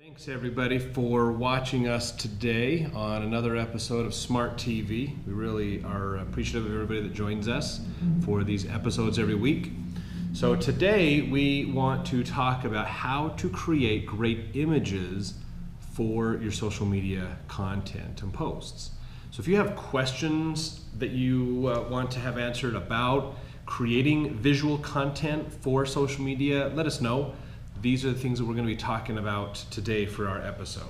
Thanks everybody for watching us today on another episode of Smart TV. We really are appreciative of everybody that joins us for these episodes every week. So today we want to talk about how to create great images for your social media content and posts. So if you have questions that you want to have answered about creating visual content for social media, let us know. These are the things that we're going to be talking about today for our episode.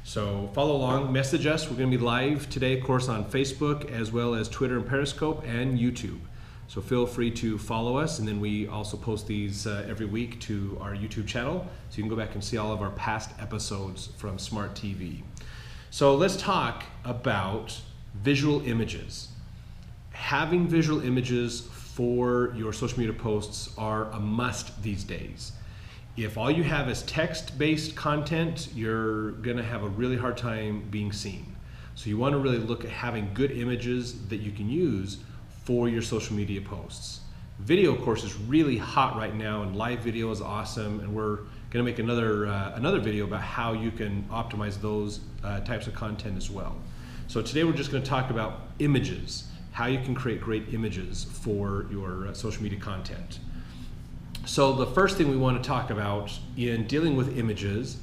So follow along, message us. We're going to be live today, of course, on Facebook as well as Twitter and Periscope and YouTube. So feel free to follow us, and then we also post these every week to our YouTube channel, so you can go back and see all of our past episodes from Smart TV. So let's talk about visual images. Having visual images for your social media posts are a must these days. If all you have is text-based content, you're gonna have a really hard time being seen. So you wanna really look at having good images that you can use for your social media posts. Video, of course, is really hot right now, and live video is awesome, and we're gonna make another video about how you can optimize those types of content as well. So today we're just gonna talk about images, how you can create great images for your social media content. So the first thing we want to talk about in dealing with images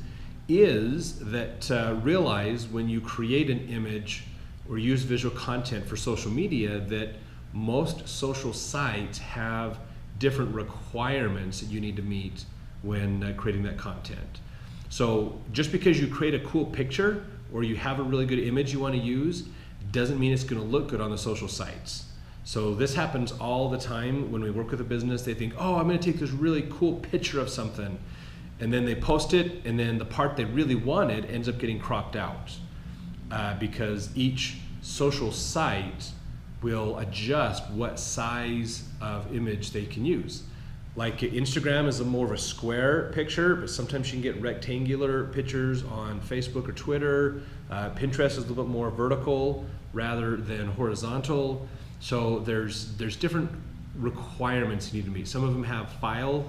is that realize when you create an image or use visual content for social media that most social sites have different requirements that you need to meet when creating that content. So just because you create a cool picture or you have a really good image you want to use doesn't mean it's going to look good on the social sites. So this happens all the time when we work with a business. They think, oh, I'm going to take this really cool picture of something, and then they post it, and then the part they really wanted ends up getting cropped out because each social site will adjust what size of image they can use. Like Instagram is more of a square picture, but sometimes you can get rectangular pictures on Facebook or Twitter. Pinterest is a little bit more vertical rather than horizontal. So there's different requirements you need to meet. Some of them have file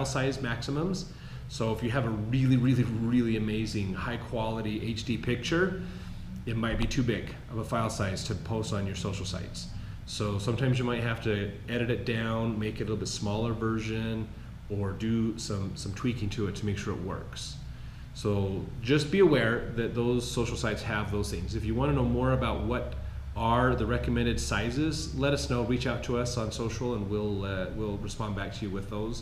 size maximums. So if you have a really amazing high quality HD picture, it might be too big of a file size to post on your social sites. So sometimes you might have to edit it down, make it a little bit smaller version, or do some tweaking to it to make sure it works. So just be aware that those social sites have those things. If you want to know more about what are the recommended sizes, let us know. Reach out to us on social, and we'll respond back to you with those.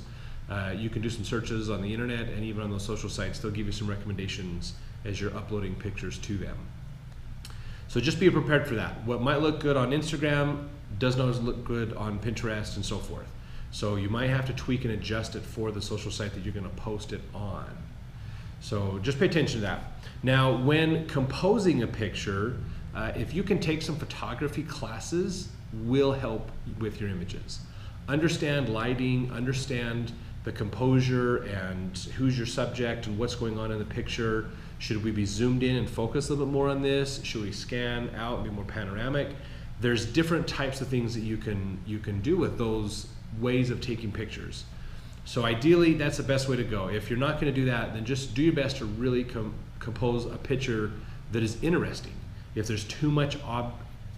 You can do some searches on the internet and even on those social sites. They'll give you some recommendations as you're uploading pictures to them. So just be prepared for that. What might look good on Instagram doesn't always look good on Pinterest and so forth. So you might have to tweak and adjust it for the social site that you're going to post it on. So just pay attention to that. Now, when composing a picture, if you can take some photography classes, will help with your images. Understand lighting, understand the composure and who's your subject and what's going on in the picture. Should we be zoomed in and focus a little bit more on this? Should we scan out and be more panoramic? There's different types of things that you can do with those ways of taking pictures. So ideally, that's the best way to go. If you're not going to do that, then just do your best to really compose a picture that is interesting. If there's too much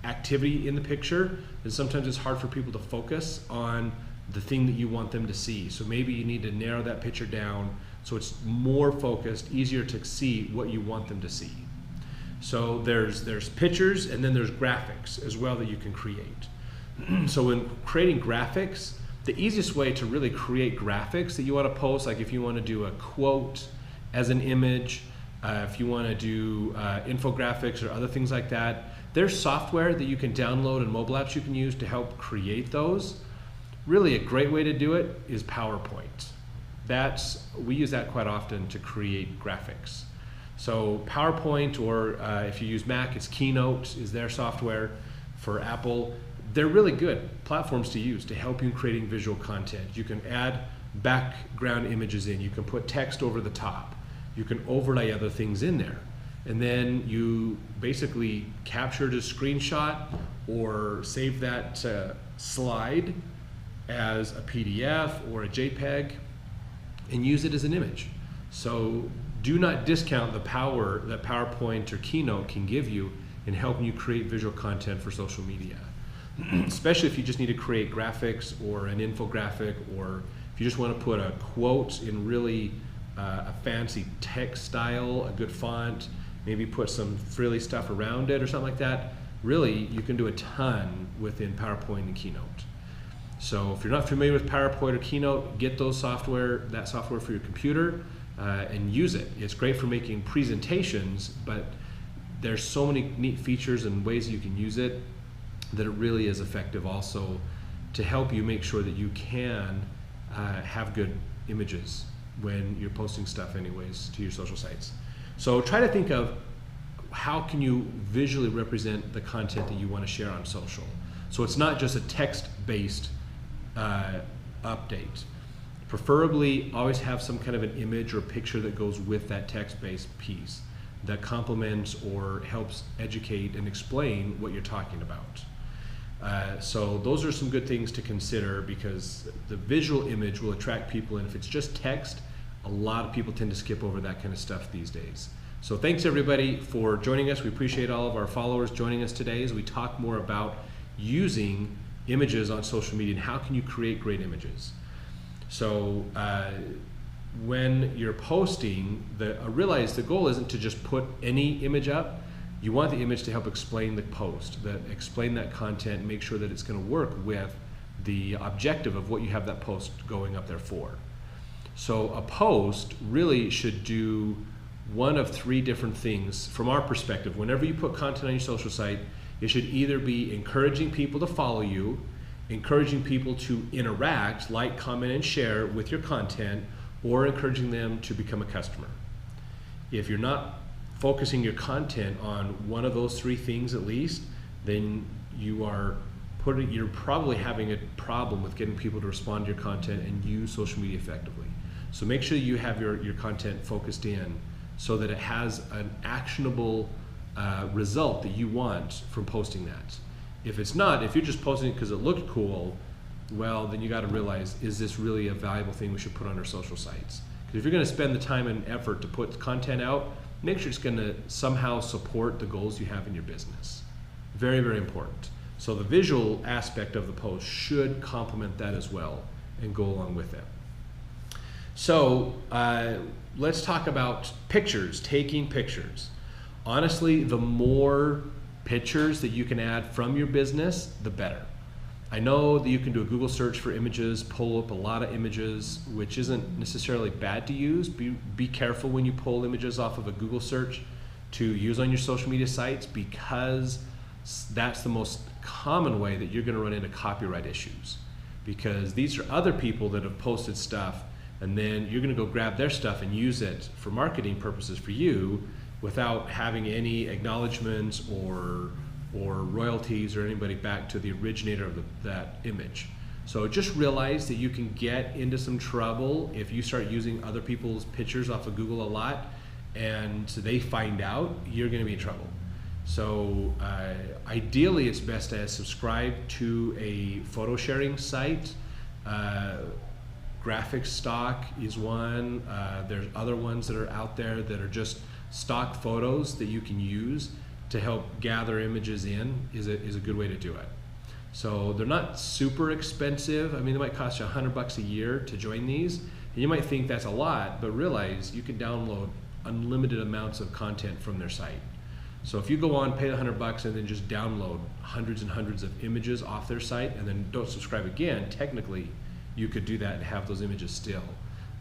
activity in the picture, then sometimes it's hard for people to focus on the thing that you want them to see. So maybe you need to narrow that picture down so it's more focused, easier to see what you want them to see. So there's pictures, and then there's graphics as well that you can create. So when creating graphics, the easiest way to really create graphics that you want to post, like if you want to do a quote as an image, if you want to do infographics or other things like that, there's software that you can download and mobile apps you can use to help create those. Really a great way to do it is PowerPoint. We use that quite often to create graphics. So PowerPoint, or if you use Mac, it's Keynote is their software. For Apple, they're really good platforms to use to help you in creating visual content. You can add background images in, you can put text over the top, you can overlay other things in there, and then you basically capture a screenshot or save that slide as a PDF or a JPEG and use it as an image. So do not discount the power that PowerPoint or Keynote can give you in helping you create visual content for social media. Especially if you just need to create graphics or an infographic, or if you just want to put a quote in really a fancy text style, a good font, maybe put some frilly stuff around it or something like that. Really, you can do a ton within PowerPoint and Keynote. So if you're not familiar with PowerPoint or Keynote, get that software for your computer and use it. It's great for making presentations, but there's so many neat features and ways you can use it that it really is effective also to help you make sure that you can have good images when you're posting stuff anyways to your social sites. So try to think of how can you visually represent the content that you want to share on social. So it's not just a text-based update. Preferably always have some kind of an image or picture that goes with that text-based piece that complements or helps educate and explain what you're talking about. So those are some good things to consider, because the visual image will attract people, and if it's just text, a lot of people tend to skip over that kind of stuff these days. So thanks everybody for joining us. We appreciate all of our followers joining us today as we talk more about using images on social media and how can you create great images. So when you're posting, realize the goal isn't to just put any image up. You want the image to help explain the post, explain that content, and make sure that it's going to work with the objective of what you have that post going up there for. So a post really should do one of three different things from our perspective. Whenever you put content on your social site, it should either be encouraging people to follow you, encouraging people to interact, like, comment, and share with your content, or encouraging them to become a customer. If you're not focusing your content on one of those three things at least, then you're probably having a problem with getting people to respond to your content and use social media effectively. So make sure you have your content focused in so that it has an actionable result that you want from posting that. If it's not, if you're just posting it because it looked cool, well, then you got to realize, is this really a valuable thing we should put on our social sites? Because if you're going to spend the time and effort to put content out, make sure it's going to somehow support the goals you have in your business. Very, very important. So the visual aspect of the post should complement that as well and go along with it. So let's talk about pictures, taking pictures. Honestly, the more pictures that you can add from your business, the better. I know that you can do a Google search for images, pull up a lot of images, which isn't necessarily bad to use. Be careful when you pull images off of a Google search to use on your social media sites, because that's the most common way that you're going to run into copyright issues. Because these are other people that have posted stuff, and then you're going to go grab their stuff and use it for marketing purposes for you without having any acknowledgments or royalties or anybody back to the originator of that image. So just realize that you can get into some trouble if you start using other people's pictures off of Google a lot and they find out, you're going to be in trouble. So ideally it's best to subscribe to a photo sharing site. Graphic Stock is one. There's other ones that are out there that are just stock photos that you can use to help gather images in is a good way to do it. So they're not super expensive. I mean, they might cost you $100 a year to join these. And you might think that's a lot, but realize you can download unlimited amounts of content from their site. So if you go on, pay the $100 and then just download hundreds and hundreds of images off their site and then don't subscribe again, technically you could do that and have those images still.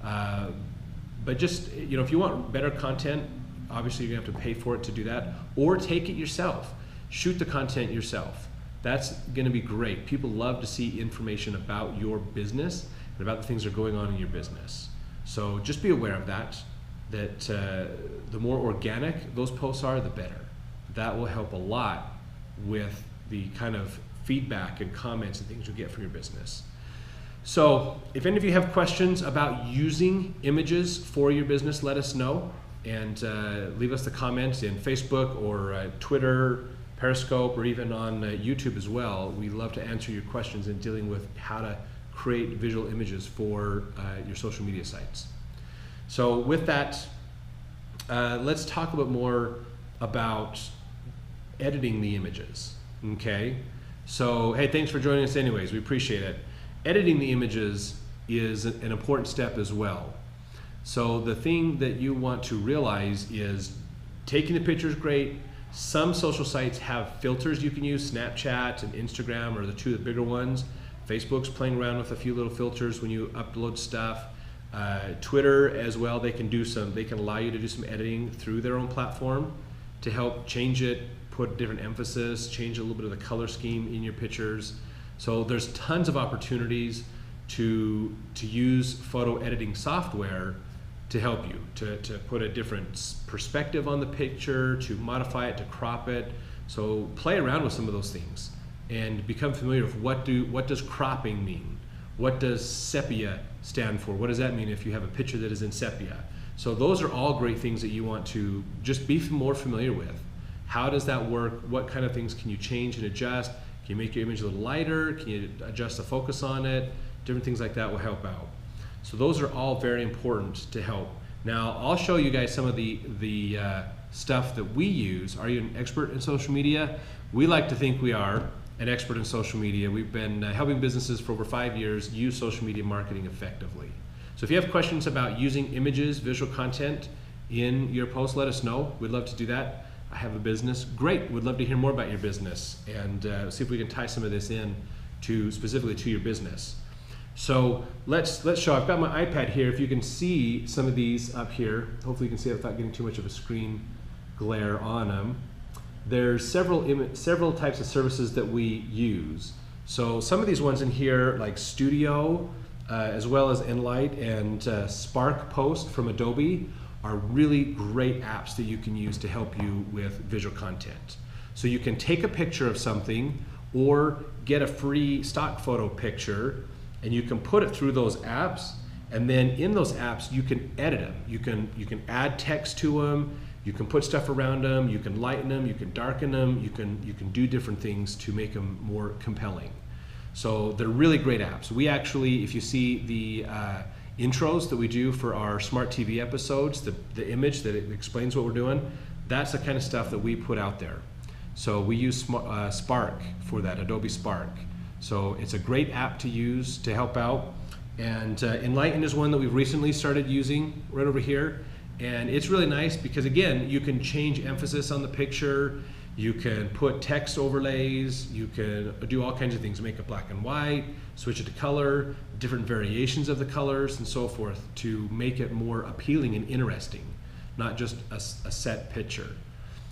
But just, if you want better content, obviously you're gonna have to pay for it to do that, or take it yourself. Shoot the content yourself. That's gonna be great. People love to see information about your business and about the things that are going on in your business. So just be aware of that, the more organic those posts are, the better. That will help a lot with the kind of feedback and comments and things you get from your business. So if any of you have questions about using images for your business, let us know. And leave us the comments in Facebook or Twitter, Periscope, or even on YouTube as well. We love to answer your questions in dealing with how to create visual images for your social media sites. So with that, let's talk a bit more about editing the images, okay? So, hey, thanks for joining us anyways, we appreciate it. Editing the images is an important step as well. So the thing that you want to realize is taking the picture is great. Some social sites have filters you can use, Snapchat and Instagram are the two of the bigger ones. Facebook's playing around with a few little filters when you upload stuff. Twitter as well, they can allow you to do some editing through their own platform to help change it, put different emphasis, change a little bit of the color scheme in your pictures. So there's tons of opportunities to use photo editing software to help you, to put a different perspective on the picture, to modify it, to crop it. So play around with some of those things and become familiar with what does cropping mean? What does sepia stand for? What does that mean if you have a picture that is in sepia? So those are all great things that you want to just be more familiar with. How does that work? What kind of things can you change and adjust? Can you make your image a little lighter? Can you adjust the focus on it? Different things like that will help out. So those are all very important to help. Now I'll show you guys some of the stuff that we use. Are you an expert in social media? We like to think we are an expert in social media. We've been helping businesses for over 5 years use social media marketing effectively. So if you have questions about using images, visual content in your post, let us know. We'd love to do that. I have a business. Great. We'd love to hear more about your business and see if we can tie some of this in specifically to your business. So let's show. I've got my iPad here. If you can see some of these up here, hopefully you can see it without getting too much of a screen glare on them. There's several types of services that we use. So some of these ones in here, like Studio, as well as Enlight and Spark Post from Adobe, are really great apps that you can use to help you with visual content. So you can take a picture of something or get a free stock photo picture and you can put it through those apps, and then in those apps you can edit them. You can add text to them, you can put stuff around them, you can lighten them, you can darken them, you can do different things to make them more compelling. So they're really great apps. We actually, if you see the intros that we do for our Smart TV episodes, the image that it explains what we're doing, that's the kind of stuff that we put out there. So we use Spark for that, Adobe Spark. So it's a great app to use to help out. And Enlighten is one that we've recently started using right over here. And it's really nice because, again, you can change emphasis on the picture, you can put text overlays, you can do all kinds of things, make it black and white, switch it to color, different variations of the colors and so forth to make it more appealing and interesting, not just a set picture.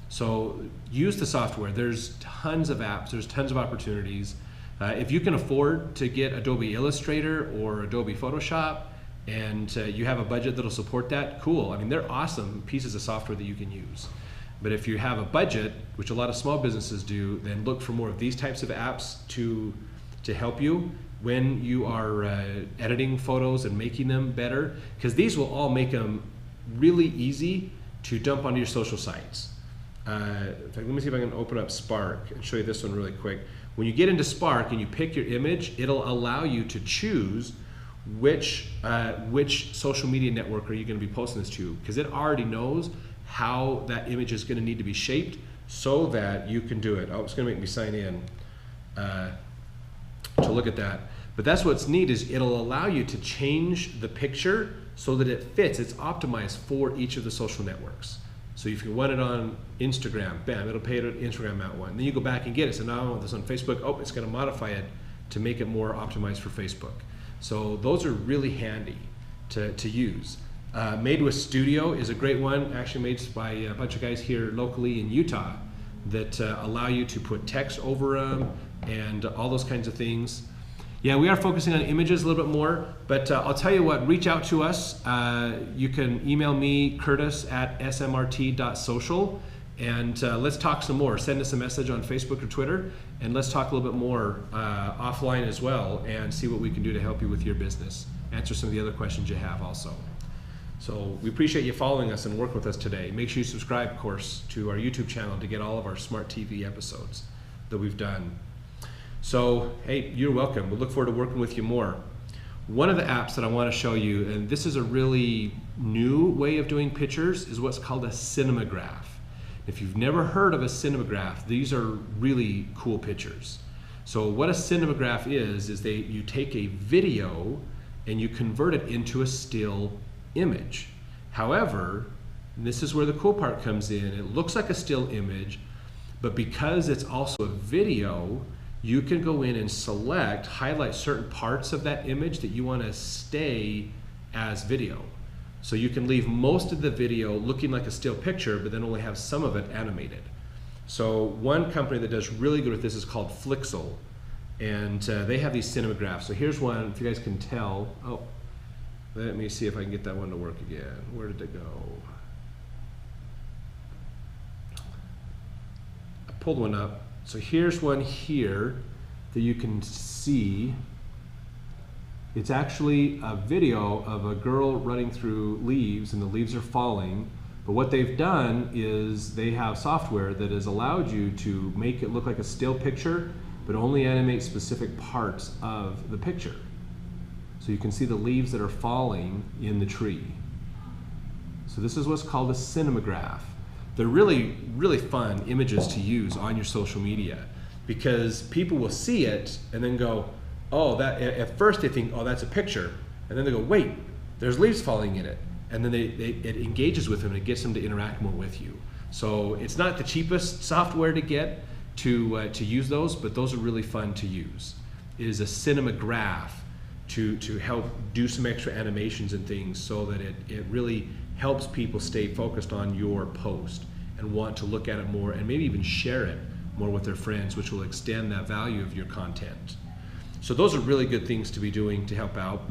So use the software. There's tons of apps, there's tons of opportunities. If you can afford to get Adobe Illustrator or Adobe Photoshop and you have a budget that'll support that, cool. I mean, they're awesome pieces of software that you can use. But if you have a budget, which a lot of small businesses do, then look for more of these types of apps to help you when you are editing photos and making them better, because these will all make them really easy to dump onto your social sites. In fact, let me see if I can open up Spark and show you this one really quick. When you get into Spark and you pick your image, it'll allow you to choose which social media network are you going to be posting this to, because it already knows how that image is going to need to be shaped so that you can do it. Oh, it's going to make me sign in to look at that. But that's what's neat, is it'll allow you to change the picture so that it fits. It's optimized for each of the social networks. So if you want it on Instagram, bam, it'll pay it Instagram that one. Then you go back and get it. So now I want this on Facebook. Oh, it's going to modify it to make it more optimized for Facebook. So those are really handy to use. Made with Studio is a great one, actually made by a bunch of guys here locally in Utah that allow you to put text over them and all those kinds of things. Yeah, we are focusing on images a little bit more, but I'll tell you what, reach out to us. You can email me, Curtis at smrt.social, and let's talk some more. Send us a message on Facebook or Twitter, and let's talk a little bit more offline as well and see what we can do to help you with your business. Answer some of the other questions you have also. So we appreciate you following us and working with us today. Make sure you subscribe, of course, to our YouTube channel to get all of our Smart TV episodes that we've done. So, hey, you're welcome. We'll look forward to working with you more. One of the apps that I want to show you, and this is a really new way of doing pictures is what's called a cinematograph. If you've never heard of a cinematograph, these are really cool pictures. So what a cinematograph is you take a video and you convert it into a still image. However, and this is where the cool part comes in, it looks like a still image, but because it's also a video, you can go in and highlight certain parts of that image that you want to stay as video. So you can leave most of the video looking like a still picture, but then only have some of it animated. So one company that does really good with this is called Flixel, and they have these cinemagraphs. So here's one, if you guys can tell. Oh, let me see if I can get that one to work again. Where did it go? I pulled one up. So here's one here that you can see. It's actually a video of a girl running through leaves, and the leaves are falling. But what they've done is they have software that has allowed you to make it look like a still picture, but only animate specific parts of the picture. So you can see the leaves that are falling in the tree. So this is what's called a cinematograph. They're really, really fun images to use on your social media, because people will see it and then go, oh, that, at first they think, oh, that's a picture. And then they go, wait, there's leaves falling in it. And then it engages with them and it gets them to interact more with you. So it's not the cheapest software to get to use those, but those are really fun to use. It is a cinematograph to help do some extra animations and things so that it really helps people stay focused on your post and want to look at it more and maybe even share it more with their friends, which will extend that value of your content. So those are really good things to be doing to help out.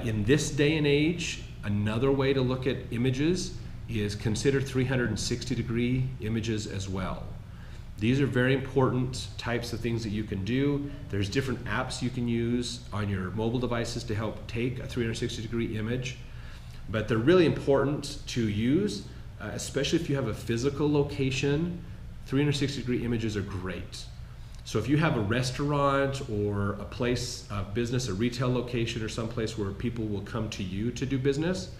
In this day and age, another way to look at images is consider 360-degree images as well. These are very important types of things that you can do. There's different apps you can use on your mobile devices to help take a 360-degree image, but they're really important to use, especially if you have a physical location. 360-degree images are great. So if you have a restaurant or a place of business, a retail location or someplace where people will come to you to do business,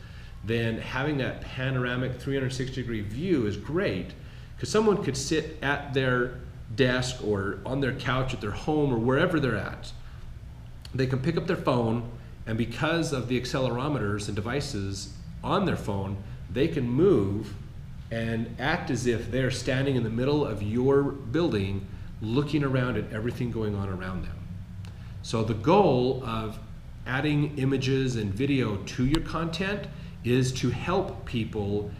then having that panoramic 360-degree view is great, because someone could sit at their desk or on their couch at their home or wherever they're at. They can pick up their phone, and because of the accelerometers and devices on their phone, they can move and act as if they're standing in the middle of your building, looking around at everything going on around them. So the goal of adding images and video to your content is to help people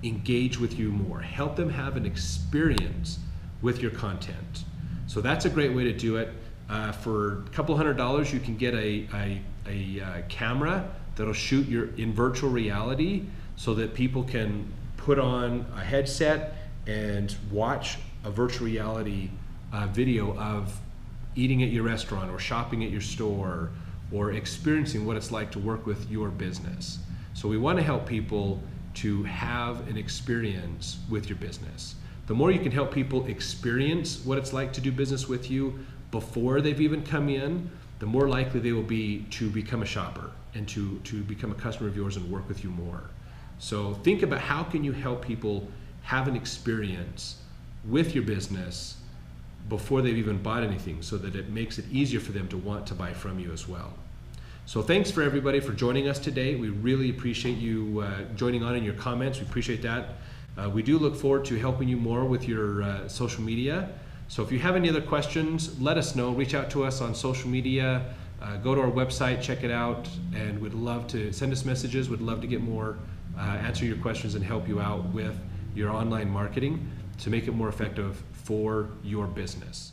engage with you more, help them have an experience with your content. So that's a great way to do it. For a couple $100, you can get a camera that'll shoot in virtual reality so that people can put on a headset and watch a virtual reality video of eating at your restaurant or shopping at your store or experiencing what it's like to work with your business. So we want to help people to have an experience with your business. The more you can help people experience what it's like to do business with you before they've even come in, the more likely they will be to become a shopper and to become a customer of yours and work with you more. So think about how can you help people have an experience with your business before they've even bought anything, so that it makes it easier for them to want to buy from you as well. So thanks for everybody for joining us today. We really appreciate you joining on in your comments. We appreciate that. We do look forward to helping you more with your social media. So if you have any other questions, let us know. Reach out to us on social media. Go to our website, check it out, and we'd love to send us messages. We'd love to get more, answer your questions and help you out with your online marketing to make it more effective for your business.